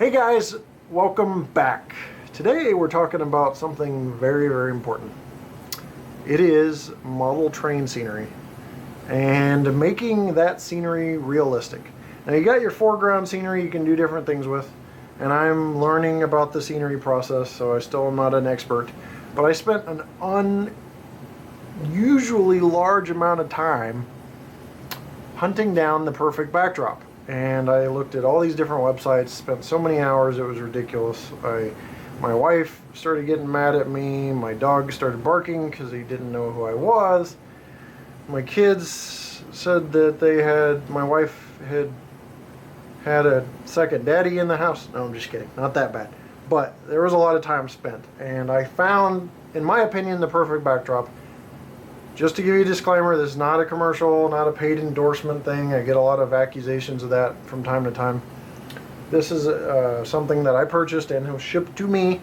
Hey guys, welcome back. Today we're talking about something very, very important. It is model train scenery and making that scenery realistic. Now you got your foreground scenery you can do different things with, and I'm learning about the scenery process, so I still am not an expert, but I spent an unusually large amount of time hunting down the perfect backdrop. And I looked at all these different websites, spent so many hours, it was ridiculous. My wife started getting mad at me, my dog started barking because he didn't know who I was. My kids said that my wife had a second daddy in the house. No, I'm just kidding, not that bad. But there was a lot of time spent, and I found, in my opinion, the perfect backdrop. Just to give you a disclaimer, this is not a commercial, not a paid endorsement thing. I get a lot of accusations of that from time to time. This is something that I purchased and was shipped to me,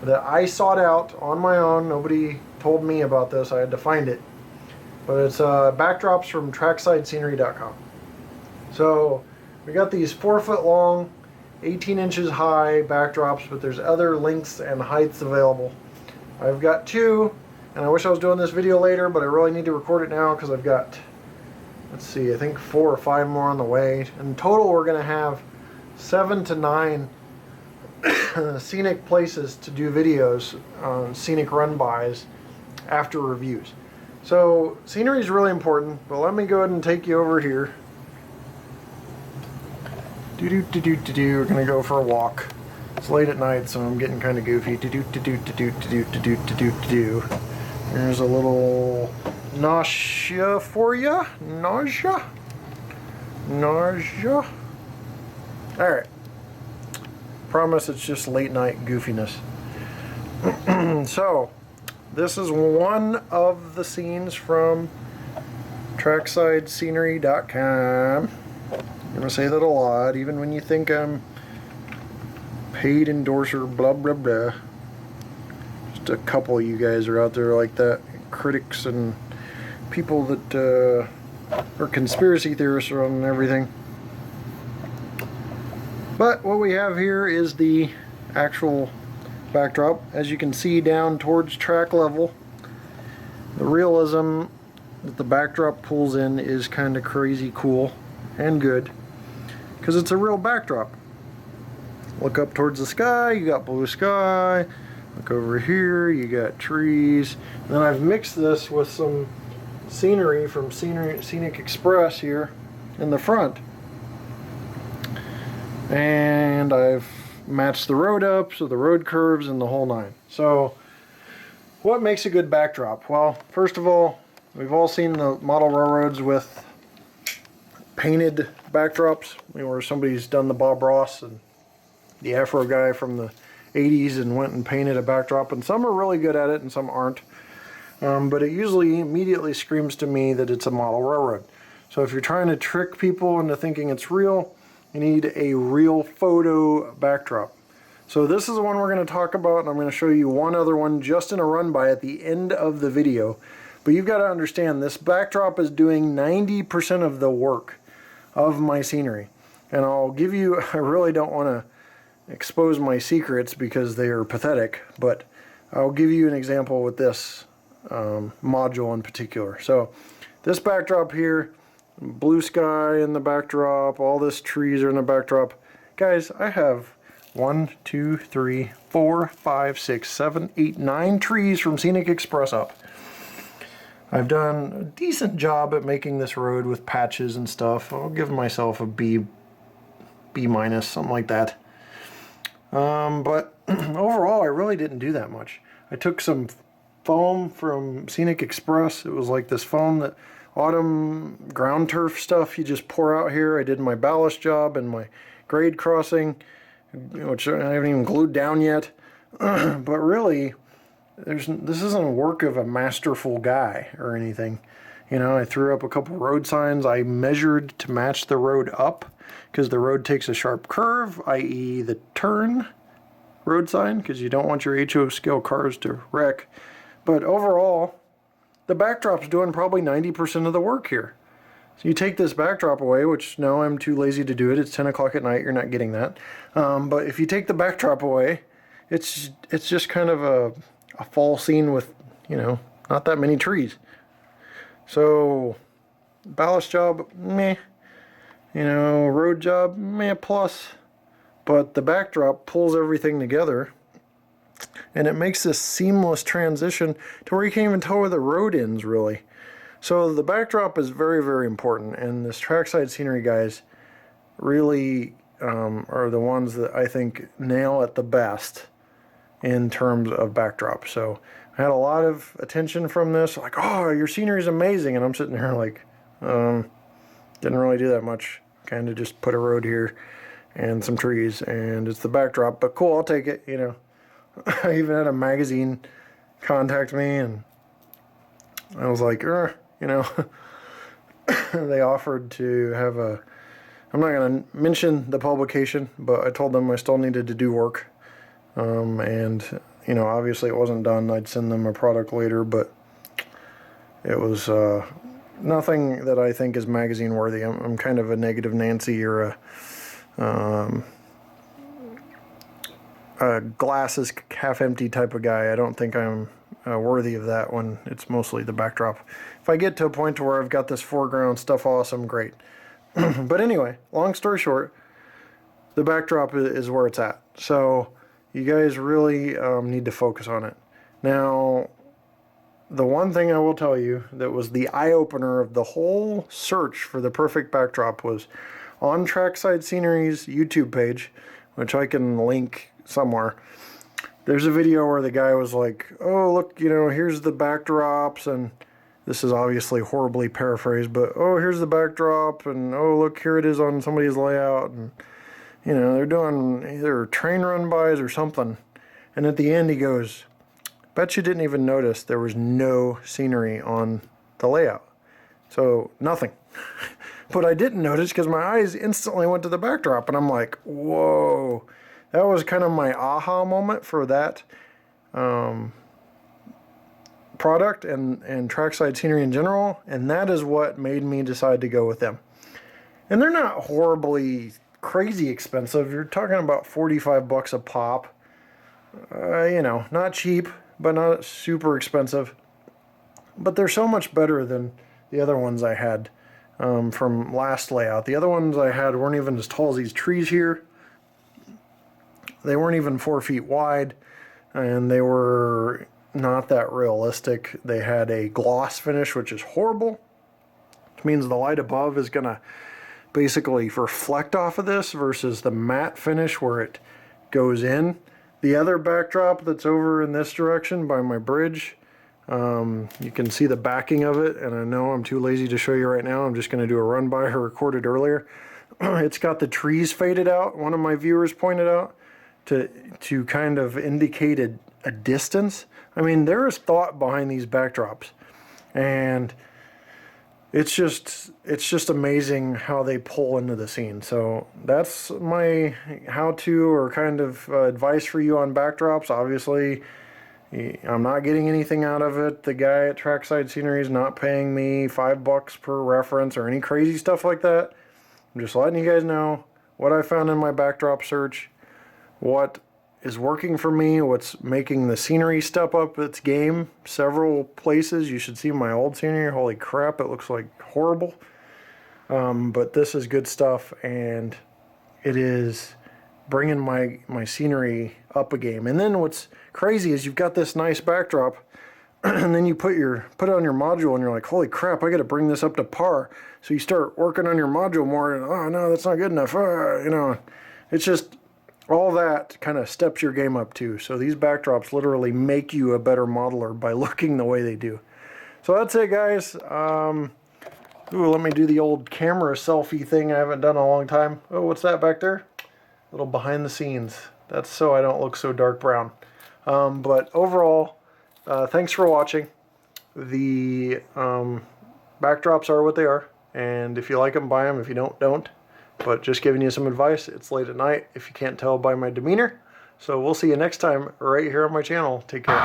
that I sought out on my own. Nobody told me about this. I had to find it. But it's backdrops from TracksideScenery.com. So we got these 4-foot long, 18 inches high backdrops, but there's other lengths and heights available. I've got two. And I wish I was doing this video later, but I really need to record it now because I've got, let's see, I think 4 or 5 more on the way. In total, we're going to have 7 to 9 scenic places to do videos on scenic run-bys after reviews. So scenery is really important, but let me go ahead and take you over here. We're going to go for a walk. It's late at night, so I'm getting kind of goofy. There's a little nausea for you. Nausea. Alright. Promise it's just late night goofiness. So, this is one of the scenes from TracksideScenery.com. I'm going to say that a lot, even when you think I'm paid endorser, blah blah blah. A couple of you guys are out there like that, critics and people that are conspiracy theorists on everything. But what we have here is the actual backdrop. As you can see down towards track level, the realism that the backdrop pulls in is kind of crazy cool and good because it's a real backdrop. Look up towards the sky, you got blue sky. Look over here, you got trees. And then I've mixed this with some scenery from Scenic Express here in the front. And I've matched the road up, so the road curves and the whole nine. So, what makes a good backdrop? Well, first of all, we've all seen the model railroads with painted backdrops, where somebody's done the Bob Ross and the Afro guy from the 80s and went and painted a backdrop, and some are really good at it and some aren't, but it usually immediately screams to me that it's a model railroad. So if you're trying to trick people into thinking it's real, you need a real photo backdrop. So this is the one we're going to talk about, and I'm going to show you one other one just in a run-by at the end of the video. But you've got to understand, this backdrop is doing 90% of the work of my scenery. And I'll give you, I really don't want to expose my secrets because they are pathetic, but I'll give you an example with this module in particular. So this backdrop here, blue sky in the backdrop, all this trees are in the backdrop. Guys, I have 1, 2, 3, 4, 5, 6, 7, 8, 9 trees from Scenic Express up. I've done a decent job at making this road with patches and stuff. I'll give myself a B minus, something like that. But overall, I really didn't do that much. I took some foam from Scenic Express. It was like this foam, that autumn ground turf stuff you just pour out here. I did my ballast job and my grade crossing, which I haven't even glued down yet. But really, this isn't a work of a masterful guy or anything. You know, I threw up a couple road signs. I measured to match the road up because the road takes a sharp curve, i.e. the turn road sign, because you don't want your HO scale cars to wreck. But overall, the backdrop's doing probably 90% of the work here. So you take this backdrop away, which no, I'm too lazy to do it. It's 10 o'clock at night. You're not getting that. But if you take the backdrop away, it's just kind of a fall scene with, you know, not that many trees. So ballast job, meh. You know, road job, meh plus. But the backdrop pulls everything together, and it makes this seamless transition to where you can't even tell where the road ends, really. So the backdrop is very, very important, and this trackside scenery guys really are the ones that I think nail it the best in terms of backdrop. So I had a lot of attention from this, like, oh, your scenery is amazing, and I'm sitting there like, didn't really do that much. Kind of just put a road here and some trees, and it's the backdrop, but cool, I'll take it, you know. I even had a magazine contact me, and I was like, you know, they offered to have a, I'm not going to mention the publication, but I told them I still needed to do work. And, you know, obviously it wasn't done. I'd send them a product later, but it was nothing that I think is magazine worthy. I'm kind of a negative Nancy or a glass is half empty type of guy. I don't think I'm worthy of that when it's mostly the backdrop. If I get to a point to where I've got this foreground stuff awesome, great. But anyway, long story short, the backdrop is where it's at. So you guys really need to focus on it. Now, the one thing I will tell you that was the eye-opener of the whole search for the perfect backdrop was on Trackside Scenery's YouTube page, which I can link somewhere. There's a video where the guy was like, oh, look, you know, here's the backdrops, and this is obviously horribly paraphrased, but oh, here's the backdrop, and oh, look, here it is on somebody's layout, and you know, they're doing either train run bys or something. And at the end he goes, bet you didn't even notice there was no scenery on the layout. So nothing. But I didn't notice because my eyes instantly went to the backdrop, and I'm like, whoa. That was kind of my aha moment for that product and Trackside Scenery in general, and that is what made me decide to go with them. And they're not horribly crazy expensive. You're talking about 45 bucks a pop. You know, not cheap, but not super expensive. But they're so much better than the other ones I had from last layout. The other ones I had weren't even as tall as these trees here. They weren't even 4 feet wide, and they were not that realistic. They had a gloss finish, which is horrible, which means the light above is going to basically reflect off of this versus the matte finish where it goes in. The other backdrop that's over in this direction by my bridge, you can see the backing of it, and I know I'm too lazy to show you right now. I'm just going to do a run by. I recorded earlier. It's got the trees faded out. One of my viewers pointed out to kind of indicate a distance. I mean, there is thought behind these backdrops, and it's just amazing how they pull into the scene. So that's my how-to or kind of advice for you on backdrops. Obviously, I'm not getting anything out of it. The guy at Trackside Scenery is not paying me $5 per reference or any crazy stuff like that. I'm just letting you guys know what I found in my backdrop search, what is working for me, what's making the scenery step up its game several places. You should see my old scenery. Holy crap, it looks like horrible. But this is good stuff, and it is bringing my scenery up a game. And then what's crazy is you've got this nice backdrop, and then you put it on your module, and you're like, holy crap, I got to bring this up to par. So you start working on your module more, and oh no, that's not good enough. You know, it's just all that kind of steps your game up too. So these backdrops literally make you a better modeler by looking the way they do. So that's it, guys. Let me do the old camera selfie thing I haven't done in a long time. Oh, what's that back there? A little behind the scenes. That's so I don't look so dark brown. But overall, thanks for watching. The backdrops are what they are, and if you like them, buy them. If you don't. But just giving you some advice. It's late at night, if you can't tell by my demeanor. So we'll see you next time right here on my channel. Take care.